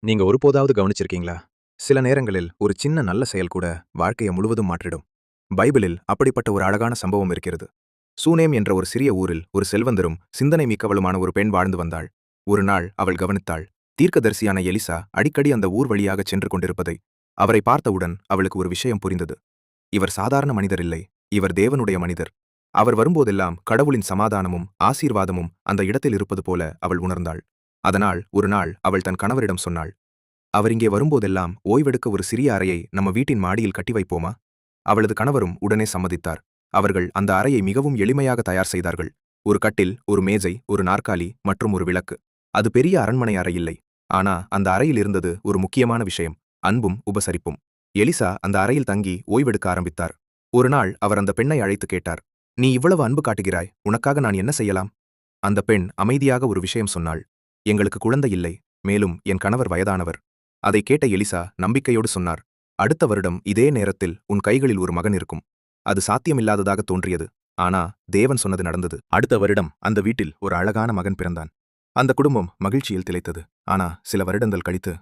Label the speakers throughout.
Speaker 1: நீங்க ஒருபோதாவது கவனிச்சிருக்கீங்களா? சில நேரங்களில் ஒரு சின்ன நல்ல செயல் கூட வாழ்க்கைய முழுவதும் மாற்றிடும். பைபிளில் அப்படிப்பட்ட ஒரு அழகான சம்பவம் இருக்கிறது. சூனேம் என்ற ஒரு சிறிய ஊரில் ஒரு செல்வந்தரும் சிந்தனை மிக்கவளுமான ஒரு பெண் வாழ்ந்து வந்தாள். ஒரு நாள் அவள் கவனித்தாள். தீர்க்கதரிசியான எலிசா அடிக்கடி அந்த ஊர் வழியாகச் சென்று கொண்டிருப்பதை. அவரை பார்த்தவுடன் அவளுக்கு ஒரு விஷயம் புரிந்தது. இவர் சாதாரண மனிதர் இல்லை. இவர் தேவனுடைய மனிதர். அவர் வரும்போதெல்லாம் கடவுளின் சமாதானமும் ஆசீர்வாதமும் அந்த இடத்தில் இருப்பது போல அவள் உணர்ந்தாள். அதனால் ஒரு நாள் அவள் தன் கணவரிடம் சொன்னாள். அவர் இங்கே வரும்போதெல்லாம் ஓய்வெடுக்க ஒரு சிறிய அறையை நம்ம வீட்டின் மாடியில் கட்டி வைப்போமா? அவளது கணவரும் உடனே சம்மதித்தார். அவர்கள் அந்த அறையை மிகவும் எளிமையாக தயார் செய்தார்கள். ஒரு கட்டில், ஒரு மேஜை, ஒரு நாற்காலி மற்றும் ஒரு விளக்கு. அது பெரிய அரண்மனை அறை இல்லை. ஆனா அந்த அறையில் இருந்தது ஒரு முக்கியமான விஷயம்: அன்பும் உபசரிப்பும். எலிசா அந்த அறையில் தங்கி ஓய்வெடுக்க ஆரம்பித்தார். ஒரு நாள் அவர் அந்த பெண்ணை அழைத்து கேட்டார், "நீ இவ்வளவு அன்பு காட்டுகிறாய், உனக்காக நான் என்ன செய்யலாம்?" அந்த பெண் அமைதியாக ஒரு விஷயம் சொன்னாள். "எங்களுக்கு குழந்தை இல்லை, மேலும் என் கணவர் வயதானவர்." அதை கேட்ட எலிசா நம்பிக்கையோடு சொன்னார், "அடுத்த வருடம் இதே நேரத்தில் உன் கைகளில் ஒரு மகன் இருக்கும்." அது சாத்தியமில்லாததாக தோன்றியது. ஆனா தேவன் சொன்னது நடந்தது. அடுத்த வருடம் அந்த வீட்டில் ஒரு அழகான மகன் பிறந்தான். அந்த குடும்பம் மகிழ்ச்சியில் திளைத்தது. ஆனா சில வருடங்கள் கழித்து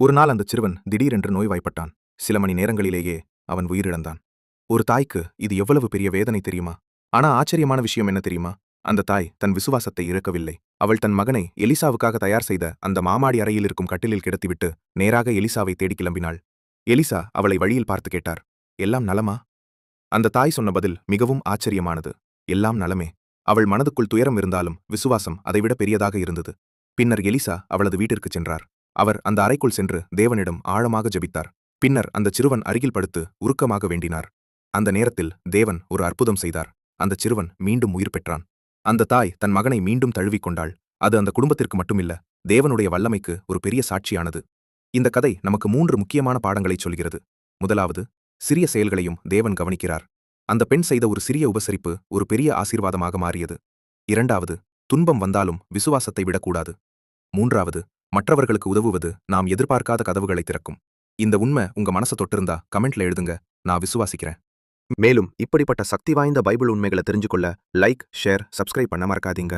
Speaker 1: ஒரு நாள் அந்த சிறுவன் திடீரென்று நோய்வாய்ப்பட்டான். சில மணி நேரங்களிலேயே அவன் உயிரிழந்தான். ஒரு தாய்க்கு இது எவ்வளவு பெரிய வேதனை தெரியுமா? ஆனா ஆச்சரியமான விஷயம் என்ன தெரியுமா? அந்த தாய் தன் விசுவாசத்தை இழக்கவில்லை. அவள் தன் மகனை எலிசாவுக்காக தயார் செய்த அந்த மாமாடி அறையில் இருக்கும் கட்டிலில் கிடத்திவிட்டு நேராக எலிசாவை தேடிக் கிளம்பினாள். எலிசா அவளை வழியில் பார்த்து கேட்டார், "எல்லாம் நலமா?" அந்த தாய் சொன்ன பதில் மிகவும் ஆச்சரியமானது. "எல்லாம் நலமே." அவள் மனதுக்குள் துயரம் இருந்தாலும் விசுவாசம் அதைவிட பெரியதாக இருந்தது. பின்னர் எலிசா அவளது வீட்டிற்குச் சென்றார். அவர் அந்த அறைக்குள் சென்று தேவனிடம் ஆழமாக ஜெபித்தார். பின்னர் அந்த சிறுவன் அருகில் படுத்து உருக்கமாக வேண்டினார். அந்த நேரத்தில் தேவன் ஒரு அற்புதம் செய்தார். அந்த சிறுவன் மீண்டும் உயிர் பெற்றான். அந்த தாய் தன் மகனை மீண்டும் தழுவிக்கொண்டாள். அது அந்த குடும்பத்திற்கு மட்டுமில்ல, தேவனுடைய வல்லமைக்கு ஒரு பெரிய சாட்சியானது. இந்த கதை நமக்கு 3 முக்கியமான பாடங்களைச் சொல்கிறது. முதலாவது, சிறிய செயல்களையும் தேவன் கவனிக்கிறார். அந்த பெண் செய்த ஒரு சிறிய உபசரிப்பு ஒரு பெரிய ஆசீர்வாதமாக மாறியது. இரண்டாவது, துன்பம் வந்தாலும் விசுவாசத்தை விடக்கூடாது. மூன்றாவது, மற்றவர்களுக்கு உதவுவது நாம் எதிர்பார்க்காத கதவுகளை திறக்கும். இந்த உண்மை உங்க மனச தொட்டிருந்தா கமெண்ட்ல எழுதுங்க. நான் விசுவாசிக்கிறேன். மேலும் இப்படிப்பட்ட சக்தி வாய்ந்த பைபிள் உண்மைகளை தெரிஞ்சுக்கொள்ள லைக், ஷேர், சப்ஸ்கிரைப் பண்ண மறக்காதீங்க.